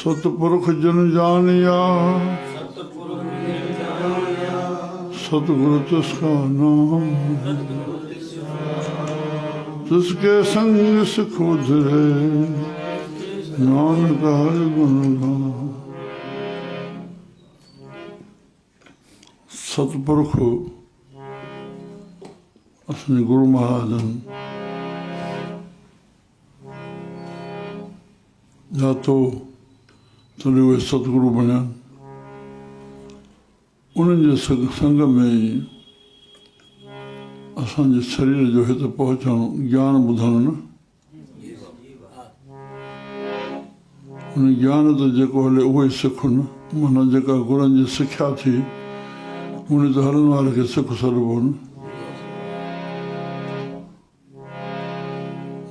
सतपुरख जन जानिया सतगुरु तिसका नाम तिसके संग सुख उधरे नानक हर गुण गान। सतपुरख असली गुरु महाराजन या तो चले हुए सतगुरु बना उन्हनि जे संग में ई असांजे शरीर जो हिते पहुचणु ज्ञान ॿुधणु न उन ज्ञान ते जेको हले उहो ई सिखु न माना जेका गुरनि जी सिख्या थी उन ते हलण वारे खे सिख सॾिबो न।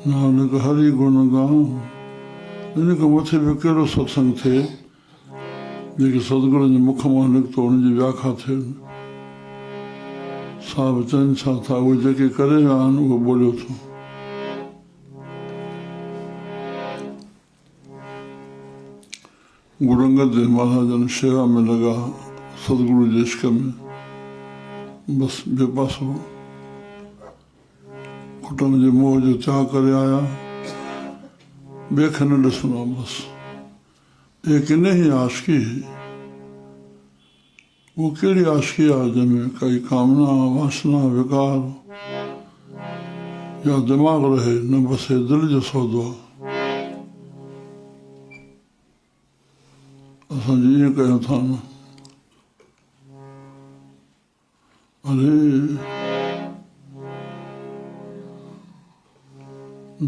नानक हरि गुण गाऊं इन खां मथे बि कहिड़ो सत्संग थिए जेके सतगुरु जे मुख मां निकितो उनजी व्याख्या थिए साहिब चवनि छा था उहे जेके करे विया आहिनि उहो ॿोलियो थो। गुरु अंगद देव महाराजन शेवा में लॻा सतगुरु जे इश्क में बसि बेपासो कुटुंब जे मोह जो चाह करे आया ॿिए खे न ॾिसणो आहे बसि ये किने ही आशिकी है वो कहिड़ी आशिकी आहे जंहिंमें काई कामना वासना विकार या दिमाग़ रहे न बसि हे दिलि जो सौदो आहे। असांजी ईअं कयूं था न अरे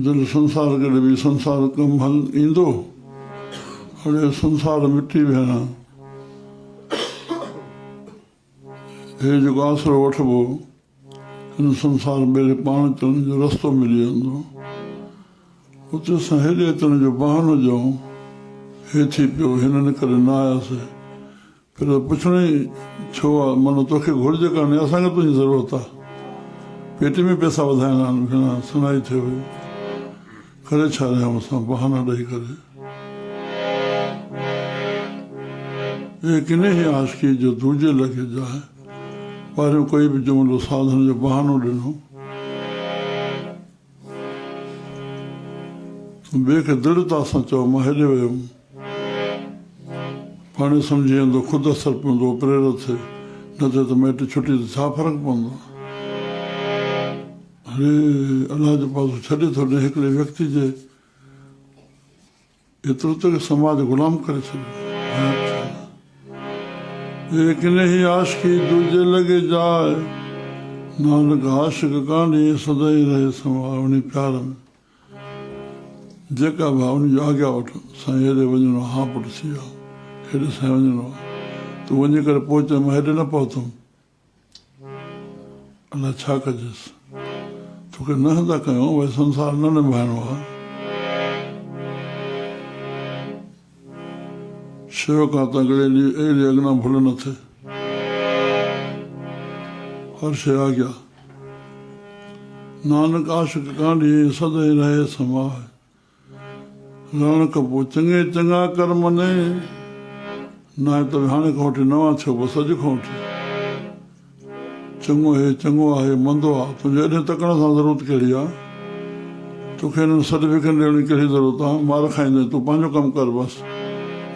दिलि संसार करे बि संसार कमु हल ईंदो अड़े संसार मिटी भेण हे जेको आसरो वठिबो हिन संसार ॿेड़े पाण अचण जो रस्तो मिली वेंदो उते असां हेॾे अचण जो बहानो ॾियूं हे थी पियो हिननि करे न आयासीं फिर पुछण ई छो आहे माना तोखे घुरिजे कान्हे असांखे तुंहिंजी ज़रूरत आहे पेट में पैसा वधाइणा आहिनि भेण सुनाई थियो हुई करे छा रहिया असां बहाना ॾेई करे ये किने ही आशिकी जो दूजे लॻे जाए पहिरियों कोई बि जुमिलो साधन जो बहानो ॾिनो ॿिए खे दृढ़ता सां चओ मां हेॾे वियुमि पाणे सम्झी वेंदो ख़ुदि असरु पवंदो प्रेरित थिए न थिए त मेट छुटी त छा फ़र्क़ु पवंदो अरे अलाह जो पासो छॾे थो ॾे हिकिड़े व्यक्ति जे एतिरो त समाज गुलाम करे छॾियो किने ही आशिकी दूजे लॻे जाए नानक आशिक कान्हे सदाई रहे समा उन प्यार में जेका बि आहे उनजी आज्ञा वठो साईं हेॾे वञिणो आहे हा पुटु थी वियो हेॾे साईं वञिणो आहे तूं वञी करे पहुचे मां हेॾे न पहुतमि अलाए छा कजेसि तोखे न था कयूं भई संसार न निभाइणो आहे शेवका तंगड़े अहिड़ी अॻिना भुल न थिए हर शइ आज्ञा नानक आशिक कान्हे सदाई रहे समाए रहण खां पोइ चङे चङा कर्म ने न त हाणे खां वठी नवां थियो बसि अॼु खां वठी चङो हे चङो आहे मंदो आहे तुंहिंजे एॾे तकण सां ज़रूरत कहिड़ी आहे तोखे हिननि सर्टिफिकेट ॾियण जी कहिड़ी ज़रूरत आहे मार खाईंदे तूं पंहिंजो कमु कर बसि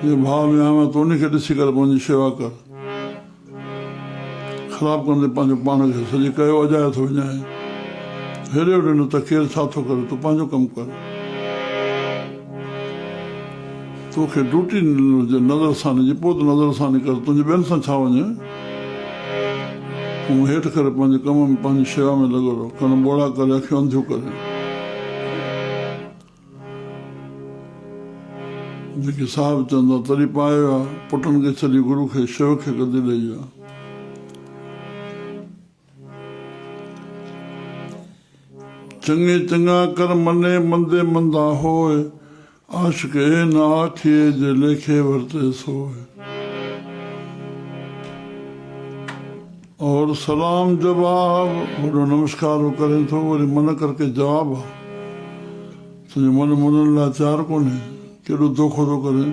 जे भाव में आहियां त उनखे ॾिसी करे मुंहिंजी शेवा कर ख़राबु कंदे पंहिंजो पाण खे सॼी कयो अजायो थो वञाए हेॾे होॾे न त केरु छा थो करे तूं पंहिंजो कमु कर तोखे ड्यूटी नज़रसानी जी पोइ त नज़रसानी कर तुंहिंजे ॿियनि सां छा वञे तूं हेठि करे पंहिंजे कम में पंहिंजी शेवा में लॻो रहो कन ॿोड़ा करे अखियूं अंधियूं करे जेके साहिब चवंदा तरी पायो आहे पुटनि खे छॾी गुरू खे शिव खे गदी ॾेई आहे चङे चङा कर मने मंदे मंदा होए आशिक न आखिए जे लेखे वरते सोए और सलाम जवाब वॾो नमस्कार करे थो वरी मन करके जवाब आहे तुंहिंजो मन मुननि लाइ तयारु कोन्हे केॾो दोखो थो करे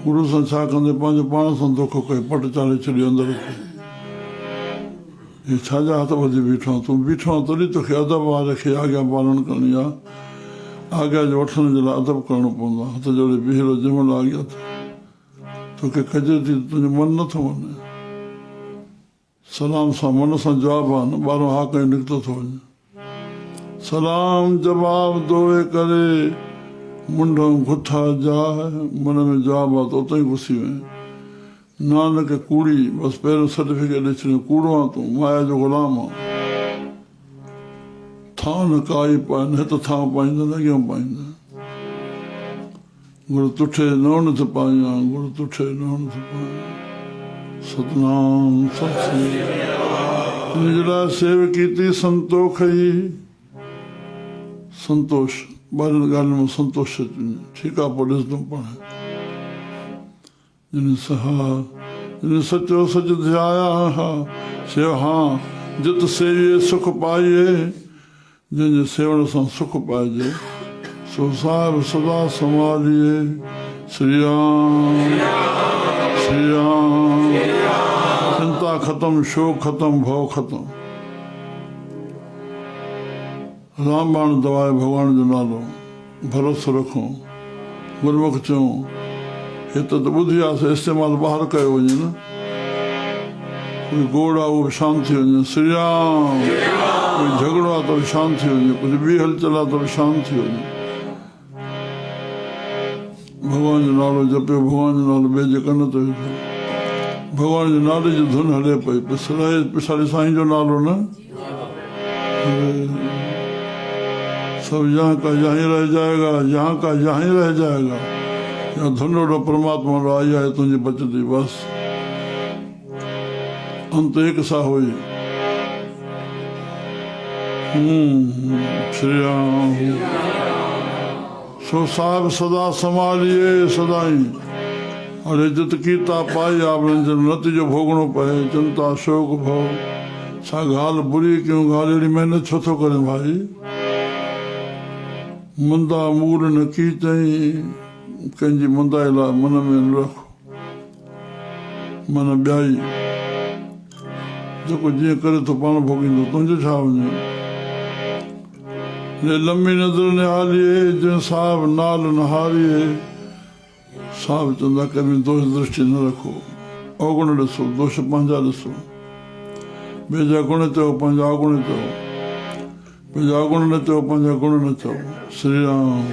गुरु सां छा कंदे पंहिंजो पाण सां धोखो कयो पट चाले छॾियो अंदरि हे छाजा हथ ॿधी बीठो आहे तूं बीठो आहे तॾहिं तोखे अदब वारे खे आज्ञा पालन करणी आहे आज्ञा जो वठण जे लाइ अदब करणो पवंदो आहे हथ जोड़े बीहरो जंहिंमहिल आज्ञा तोखे कजे थी तुंहिंजो मन नथो वञे सलाम सां मन सां जवाबु आहे न ॿाहिरों हा कहीं निकितो थो वञे सलाम जवाब दोड़े करे मुंड गुथा जाए मन में जवाब आहे त उते ई घुसी वञे नानक कूड़ी बसि पहिरियों सर्टिफिकेट ॾेई छॾियो कूड़ो आहे तूं माया जो ग़ुलाम आहे थां न काई पाए हिते थां पाईंदा न अॻियां पाईंदा गुरु तुठे नौन थी पायां गुरु तुठे नौन थी पायां सतनाम सत्संग इन जे लाइ सेव कीती संतोख जी संतोष ॿारनि ॻाल्हियुनि में संतोष अची वञे ठीकु आहे पोइ ॾिसंदुमि पाण जिन सचो सच ध्याया हा सेव हा जित सेविए सुख पाइए जंहिंजे सेवण सां सुख पाइजे सो साहिब सदा संभालिए श्री राम श्री राम चिंता ख़तम शोक ख़तम भव ख़तम रामबाण दवाए भॻवान जो नालो भरोसो रखो गुरमुख चऊं हिते त ॿुधी आहे इस्तेमालु ॿाहिरि कयो वञे न कोई गोड़ आहे उहो बि शांति थी वञे श्री राम कोई झगड़ो आहे त बि शांति थी वञे कुझु ॿी हलचल आहे त बि शांति थी वञे भॻवान जो नालो जपियो भॻवान जो नालो ॿिए जे कन ते विझो भॻवान जे नाले जी धुन हले पई पिछाड़ी साईं जो नालो न सब यहाँ का यहीं रह जाएगा यहाँ का यहीं रह जाएगा या धुनोड़ो परमात्मा आई है तुझे बचती बस अंत एक सा हुई श्री राम सो साहब सदा संभालिए सदाई और इज्जत कीता पाई आपने नतीजो भोगणो पए चिंता शोक भव छा गाल बुरी क्यों गाल अहिड़ी मेहनत छो थो करे भाई मुंदा मूल न की चई कंहिंजी मुंदाई लाइ मन में न रखो मन ॿियाई जेको जीअं करे थो पाण भोगींदो तुंहिंजो छा वञे लंबी नज़र निहारिए जंहिं साहिब नाल नहारिए साहिब चवंदा कभी दोष दृष्टि न रखो अवगुण ॾिसो दोष पंहिंजा ॾिसो ॿिए जा गुण चओ पंहिंजा अवगुण चओ पंहिंजा अवगुण न चओ पंहिंजा गुण न चओ श्री राम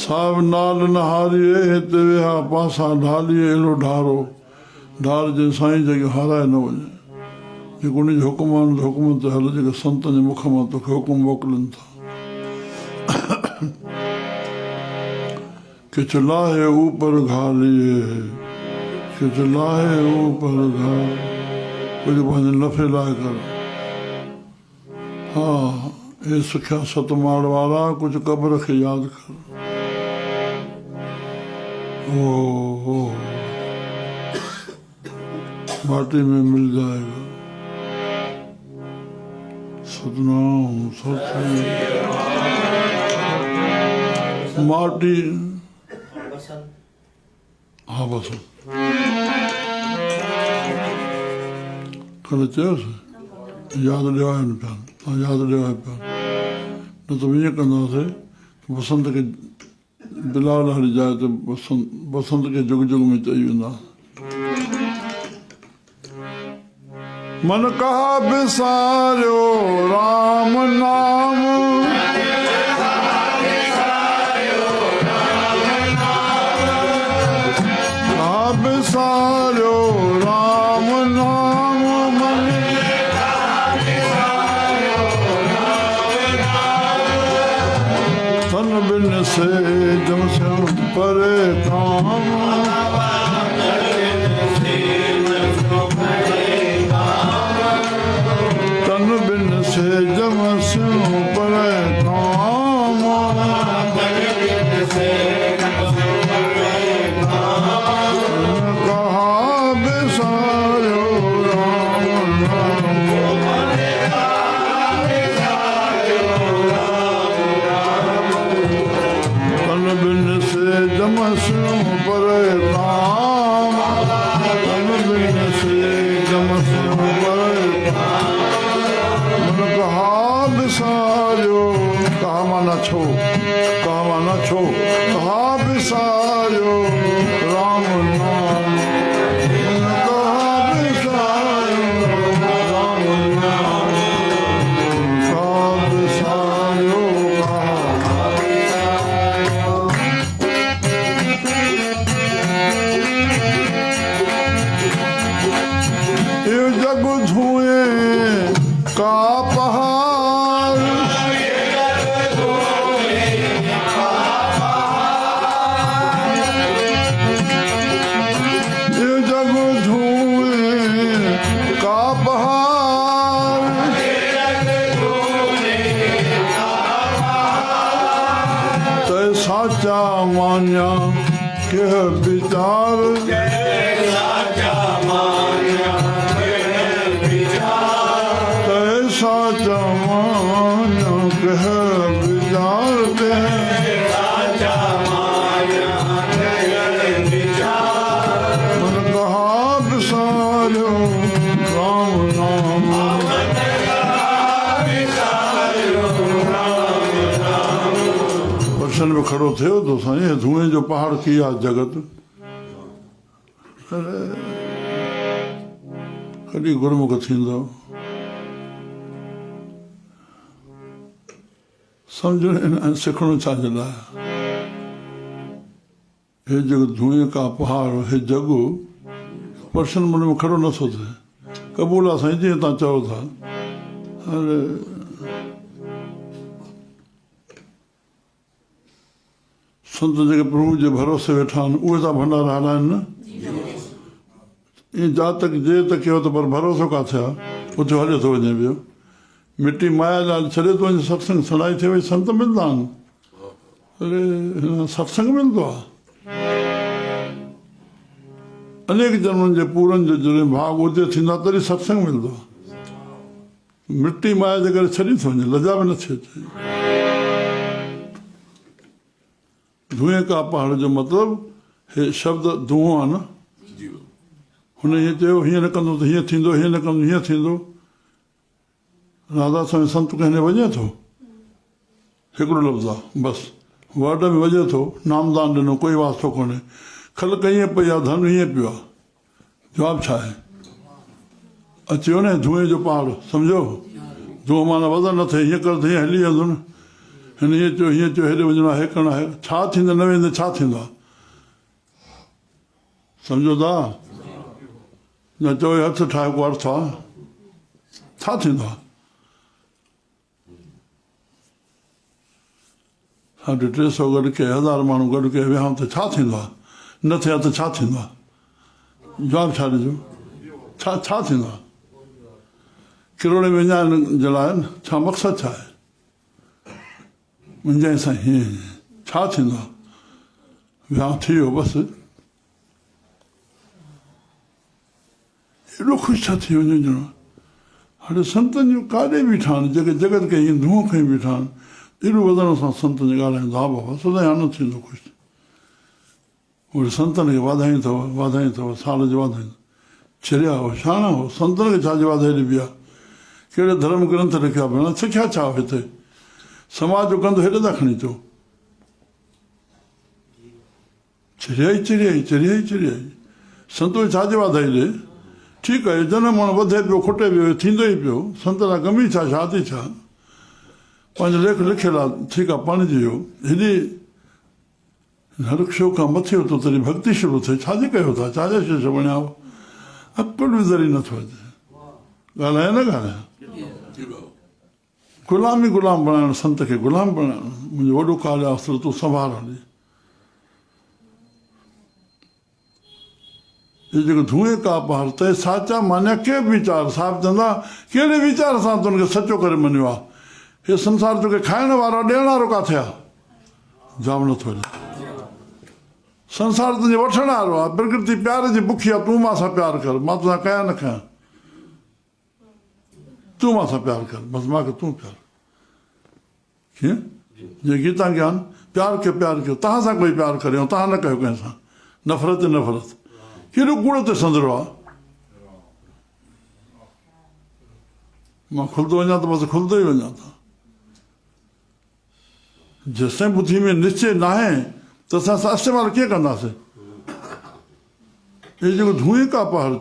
साहिब नाल नहारिए हिते वेहा पासा ढालिए अहिड़ो ढारो ढार जे साईं जॻह हाराए न वञे जेको उन जो हुकुम आहे हुकुम ते हल जेके संतनि जे मुख मां तोखे हुकुम मोकिलनि था कुझु लाहे ऊपर घालिए कुझु लाहे ऊपर घाल कुझु पंहिंजे नफ़े लाइ कर हा हे सिखिया सतमाड़ वारा कुझु क़बर खे यादि कर ओ माटी में मिल जाएगा सतनाम सतनाम माटी हाँ बस कल चयोसि यादि ॾियारनि पिया तव्हां यादि ॾियारे पिया न त ईअं कंदासीं बसंत खे बिलाल वारी जाइ ते बसंत खे जुग जुग में चई वेंदा मन कहा बिसारियो राम नाम कहा बिसारियो राम नाम मन तन बिन से जम से परे काम तन बिन से जम से परे काम कहा बिसारियो राम नाम तन बिन से जम से छो कहा विसारियो राम नाम कहा विसारियो राम नाम कहा विसारियो ये जग धुएं का पहाड़ ये जग धुएं का पहाड़ तै साचा मान्या के विचार तैसा जमान कह विचार दे मन कहा विसारो राम नाम दर्शन में खड़ो थे तो साईं धुएं जो पहाड़ किया जगत अरे कॾहिं गुरमुख थींदो समझो सिखणो छा जे लाइ हे जेको धुएं का पहाड़ हे जगु पर्सन मन में खड़ो नथो थिए क़बूल आहे साईं जीअं तव्हां चओ था अरे संत जेके प्रभु जे भरोसे वेठा आहिनि उहे था भंडारा हलाइनि न ईअं जातक जे त कयो त पर भरोसो किथे आहे उते हले थो वञे पियो मिटी माया लाल छॾे थो वञे सत्संग सुनाई थिए वई संत मिलंदा आहिनि अरे हिन सत्संग मिलंदो आहे अनेक जन्मनि जे पूरनि जो जॾहिं भाग उते थींदा तॾहिं सत्संग मिलंदो आहे मिटी माया जे करे छॾी थो वञे लजा बि नथी अचे धुएं का पहाड़ जो मतिलबु हे शब्द धुओं आहे न हुन हीअं चयो हीअं न कंदो त हीअं थींदो हीअं न कंदो हीअं थींदो राधा स्वामी संत कहने वञे थो हिकिड़ो लफ़्ज़ आहे बसि वर्ड में वञे थो नामदान ॾिनो कोई वास्तो कोन्हे ख़लक ईअं पई आहे धन हीअं पियो आहे जवाबु छा आहे अची वियो न धुएं जो पहाड़ सम्झो धुओं माना वज़न न थिए हीअं कर त हीअं हली वेंदो न हिन हीअं चयो हेॾे वञिणो आहे हे करिणो आहे छा थींदो न वेंदे छा थींदो आहे सम्झो था न चओ हथ ठाहे को अर्थ आहे छा थींदो आहे साढे 300 गॾु के 1000 माण्हू गॾु के विहांउ त छा थींदो आहे न थिए त छा थींदो आहे जवाबु छा ॾिजो छा थींदो आहे किरोड़े विञाइण जे लाइ छा मक़सदु छा आहे मुंहिंजे सां हीअं छा थींदो आहे विहांउ थी वियो बसि एॾो ख़ुशि छा थी वञे ॼणो हाणे संतनि जूं काॾे बीठा आहिनि जेके जगत खे हीअं धुओं खई बीठा आहिनि एॾो वधण सां संतनि जे ॻाल्हाईंदा हा बाबा सदाईं आनंद थींदो ख़ुशि उहे संतनि खे वाधायूं अथव साल जो वाधायूं चरिया हो शाणा हो संतनि खे छाजी वाधाई ॾिबी आहे कहिड़े धर्म ग्रंथ लिखिया भेण सिखिया छा हिते समाज जो कंधु हेॾे था खणी अचो चरिया ई संतो छाजी वाधाई ॾे ठीकु आहे जनम माण्हू वधे पियो खुटे पियो थींदो ई पियो संत लाइ कमी छा शादी छा पंहिंजो लेख लिखियलु आहे ठीकु आहे पढ़िजी वियो हेॾी हर शो खां मथे उतो तॾहिं भक्ति शुरू थिए छाजे कयो था छाजा शेष वणिया अकुल बि ज़री नथो अचे ॻाल्हाए न ॻाल्हाए गुलाम बणाइणु संत खे गुलाम बणाइणु मुंहिंजो वॾो कार्य आहे तूं संभाल हली ये जेको धुएं का पहाड़ त साचा मान्या के वीचार साहिब चवंदा कहिड़े वीचार सां तुनखे सचो करे मञियो आहे हे संसार तोखे खाइण वारो ॾियण वारो किथे आहे जाम नथो हले संसार तुंहिंजे वठण वारो आहे प्रकृति प्यार जी बुखी आहे तूं मां सां प्यारु कर मां तोसां कयां न कयां तूं मां सां प्यारु कर बसि मूंखे तूं प्यारु कीअं जीअं गीता ज्ञान प्यार कयो तव्हां सां कोई प्यारु करे तव्हां न कयो कंहिं सां नफ़रत केॾो कूड़ ते संदरो आहे मां खुलंदो वञा त बसि खुलंदो ई वञा था जेसिताईं बुद्धि में निश्चय न आहे त असां इस्तेमालु कीअं कंदासीं? ये जेको धुएं का पहाड़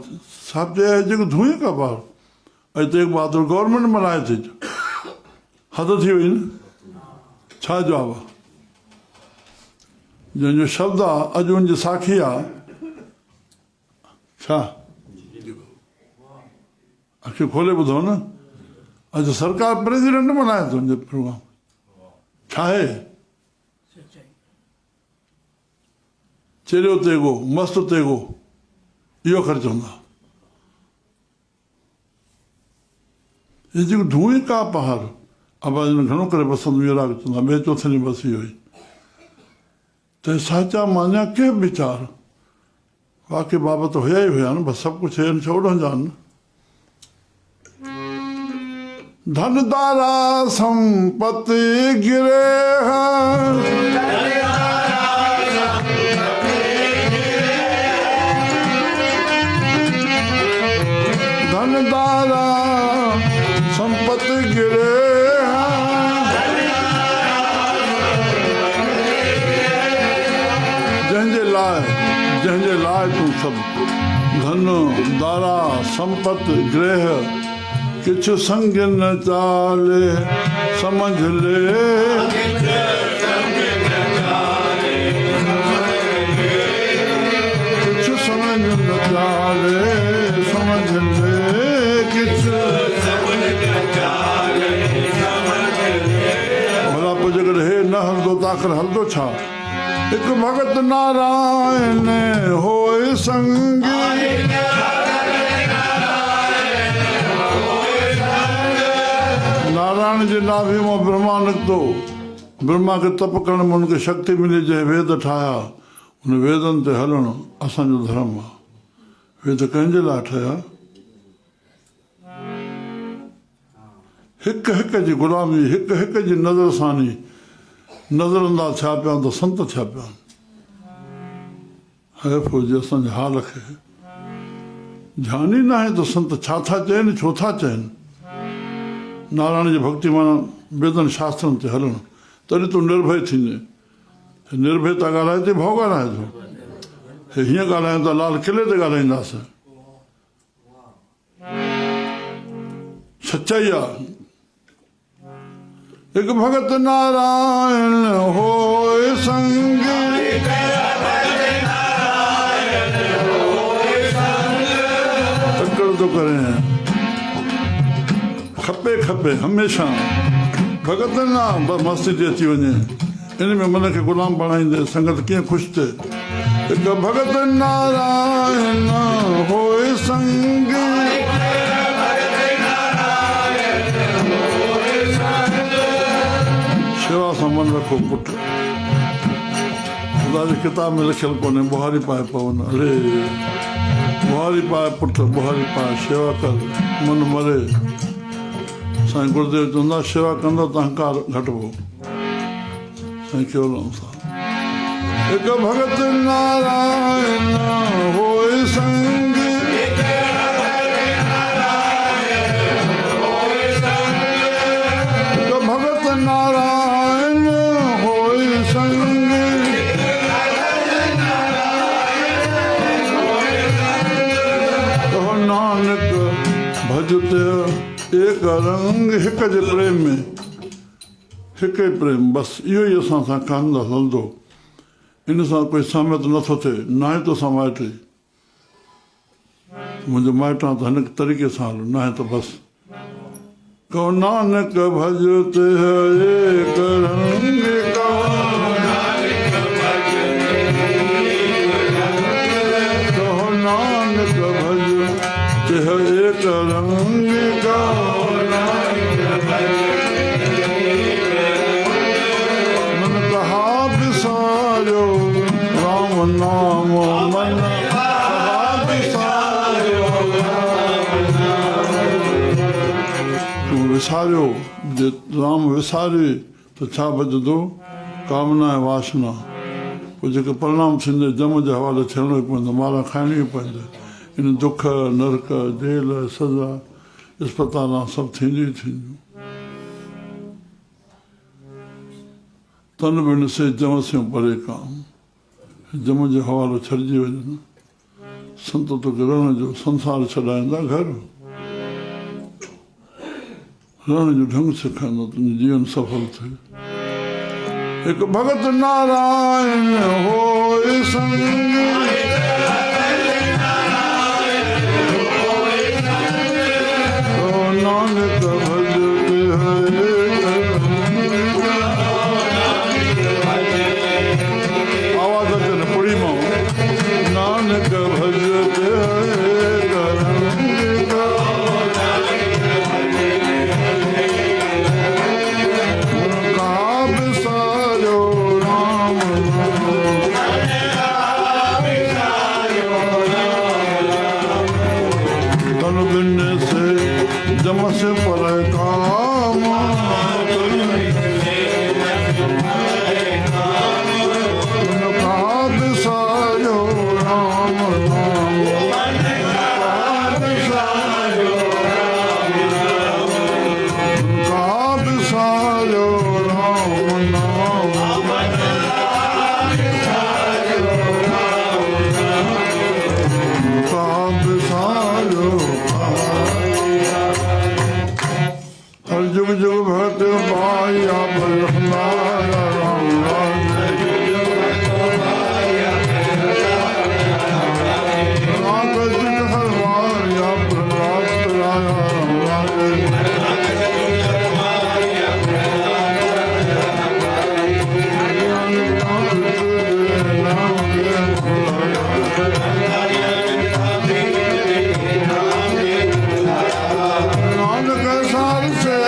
साहब चयो जेको धुएं का पहाड़ अॼु तेग बहादुर गवर्नमेंट मल्हाए थी हद थी वई न छा जवाबु आहे? जंहिंजो शब्द आहे अॼु उनजी साखी आहे छा अखियूं खोले ॿुधो न अॼु सरकार प्रेसिडेंट मल्हाए थो उनजो प्रोग्राम छा आहे? चेरियो तेगो मस्त तेगो इहो ख़र्चु हूंदा हे जेको धुएं का पहाड़ आवाज़ ने घणो करे पसंदि वीरा चवंदा ॿिए चौथे ॾींहुं बसि इहो ई त साचा मान्या के वीचार वाक़ई बाबति हुया ई हुया न बसि सभु कुझु आहिनि छो उड़ंदा आहिनि धन दारा संपत्ति गिरे धन दारा संपत्ति गिरे जंहिंजे लाइ तूं सभु धन दारा संपत्ति ग्रह किछु संग न चाले समझ ले किछु समझ न चाले समझ ले किछु भला पोइ जेकर हे न हलंदो त आख़िर हलंदो छा? हिकु भगत नारायण होए संगी नारायण जे नाभि मां ब्रह्मा निकितो ब्रह्मा खे तप करण में हुनखे शक्ति मिली जंहिं वेद ठाहिया हुन वेदनि ते हलणु असांजो धर्म आहे वेद कंहिंजे लाइ ठहिया? हिक हिक जी ग़ुलामी हिक हिक जी नज़र सानी नज़र अंदाज़ थिया पिया त संत थिया पिया हैफ़ हुजे असांजे हाल खे ध्यानु ई न आहे त संत छा था चवनि छो था चवनि नारायण जी भक्ति माना वेदनि शास्त्रनि ते हलणु तॾहिं तूं निर्भय थींदे निर्भयता ॻाल्हाए थी भउ ॻाल्हाए थो हीअं ॻाल्हायूं त लाल किले ते ॻाल्हाईंदासीं सचाई आहे हिकु भगत नारायण होए संग तकड़ तो करें खपे खपे हमेशा भगत ना बस मस्ती थी अची वञे इन में मन खे ग़ुलाम बणाईंदे संगत कीअं ख़ुशि थिए हिकु भगत नारायण होए संग शेवा सां मन रखो पुट ख़ुदा जी किताब में लिखियलु कोन्हे बुहारी पाए पवन अरे बुहारी पाए पुट बुहारी पाए शेवा कर मन मरे साईं गुरुदेव चवंदा शेवा कंदो त अहंकार घटिबो साईं केवल सां हिकु भगत नारायण होए संग हिकु भगत नारायण होए संग तो नानक भजते एक रंग हिक जे प्रेम में हिक ई प्रेम बसि इहो ई असां सां कान हलंदो इन सां कोई सहमत नथो थिए न आहे तोसां माइट मुंहिंजो माइट आहे त हिन तरीक़े सां हल न आहे त बसि को नानक भजते एक रंग कहो नानक भजते एक रंग का मन कहा बिसारो राम नाम मन कहा बिसारो तूं विसारियो जे राम विसारे त छा बचंदो कामना ऐं वासना पोइ जेके परिणाम थींदे जम जे हवाले थियणो ई पवंदो मारा खाइणी ई पवंदी इन दुख नरक जेल सज़ा इस्पतालां सभु थींदियूं ई थींदियूं तन बिन से जम से परे काम जम जो हवालो छॾिजी वञनि संत तोखे रण जो संसार छॾाईंदा घर रण जो ढंग सेखारींदा तुंहिंजो जीवन सफल थिए एक भगत नारायण होए संग नानक आवाज अचे न पुड़ी मां नानक भजते से पर काम सायो राम नाम सायो राम नाम सायो हर जुग जुग भगत पाया बलहनाया राम राम हर माया प्रहलाद राया राम नानक सार से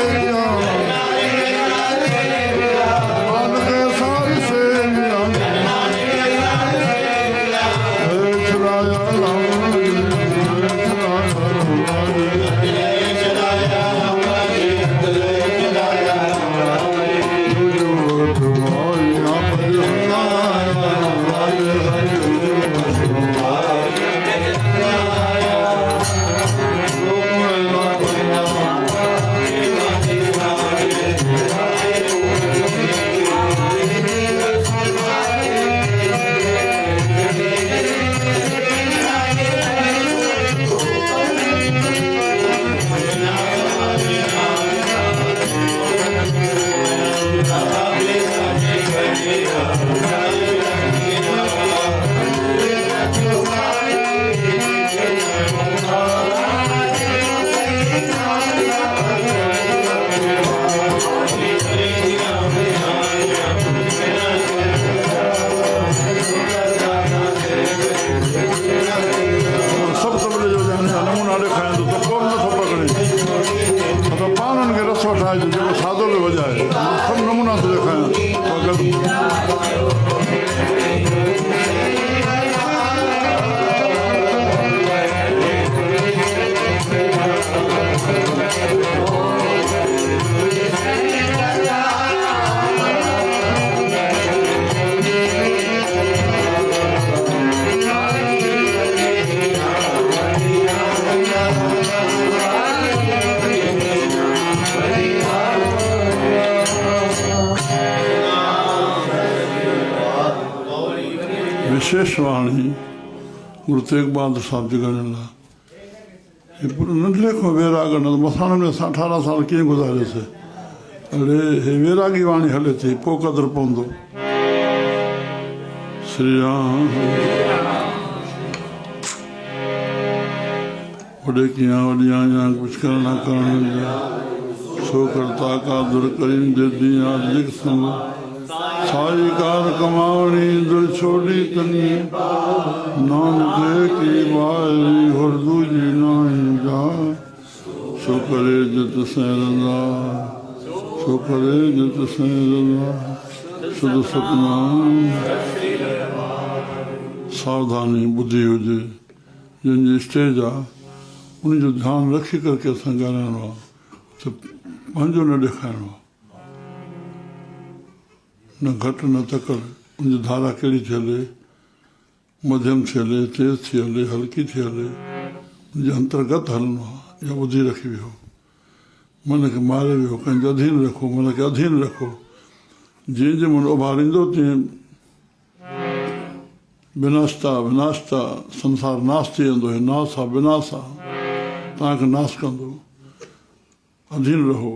सादो ले वजाए सब नमूना से दिखाया विशेष वाणी गुरु तेग बहादुर साहब जी ॻाल्हाइण लाइ नंढड़े खां वैराग न मसाणे में असां 18 साल कीअं गुज़ारियोसीं अड़े हे वैरागी वाणी हले थी पोइ क़दुरु पवंदो श्री राम वॾे कीअं वॾी आहियां कुझु करण करण सो करता का दुर करीम दे आदिक संग साई कार कमावणी दुर छोड़ी तनी नानक की बारी हुर्दू जी नाही जा सो करे जत सैरंदा सो करे जत सैरंदा शुद्ध सतनाम सावधानी बुद्धि हुजे जंहिंजी स्टेज आहे उन जो ध्यानु रखी करके असां ॻाल्हाइणो आहे त पंहिंजो न ॾेखारिणो आहे न घटि न तकड़ि उनजी धारा कहिड़ी थी हले मध्यम थी हले तेज़ थी हले हल्की थी हले उनजे अंतर्गत हलणो आहे या ॿुधी रखी वियो मन खे मारे वियो कंहिंजो अधीन रखो मन खे अधीन रखो जीअं जीअं मुंहिंजो उभारींदो तीअं विनाशता विनाशता संसार नाश थी वेंदो है नाश आहे विनाश आहे तव्हांखे नाश कंदो अधीन रहो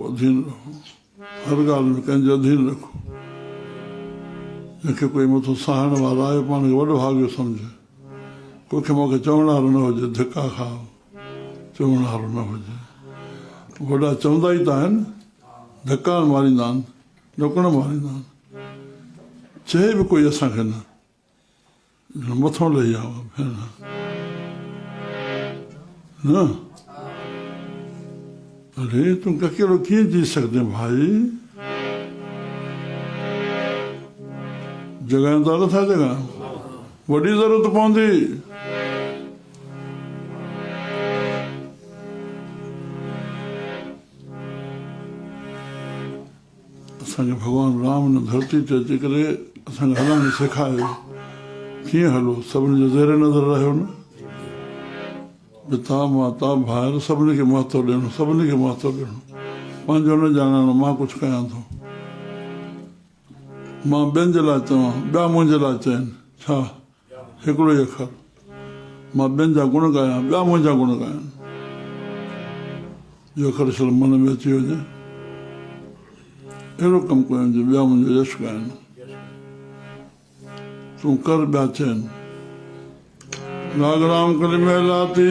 हर ॻाल्हि में कंहिंजे अधीन रखो जंहिंखे कोई मथां सहण वारो आहे पाण खे वॾो भाग्य सम्झे कंहिंखे मूंखे चवण वारो न हुजे धिका खाओ चवण वारो न हुजे वॾा चवंदा ई त आहिनि धका मारींदा आहिनि ॾुकण मारींदा आहिनि चए बि कोई असांखे न मथां लही आयो भेण न अरे तूं अकेलो कीअं जी सघंदे भाई जॻह त नथा जॻह वॾी ज़रूरत पवंदी असांखे भॻवानु राम हिन धरती ते अची करे असांखे हलण सेखारे कीअं हलो सभिनी जो ज़ेर नज़र रहियो न पिता माता भाइर सभिनी खे महत्व ॾियणो सभिनी खे महत्व ॾियणो पंहिंजो न ॼाणणो मां कुझु कयां थो मां ॿियनि जे लाइ चवां ॿिया मुंहिंजे लाइ चवनि छा हिकिड़ो ई अखर मां ॿियनि जा गुण ॻायां ॿिया मुंहिंजा गुण ॻायनि इहो अखर छल मन में अची वञे अहिड़ो कमु कयूं जो ॿिया मुंहिंजो यश ॻाइनि तूं कर ॿिया चवनि राग राम करे महिलाती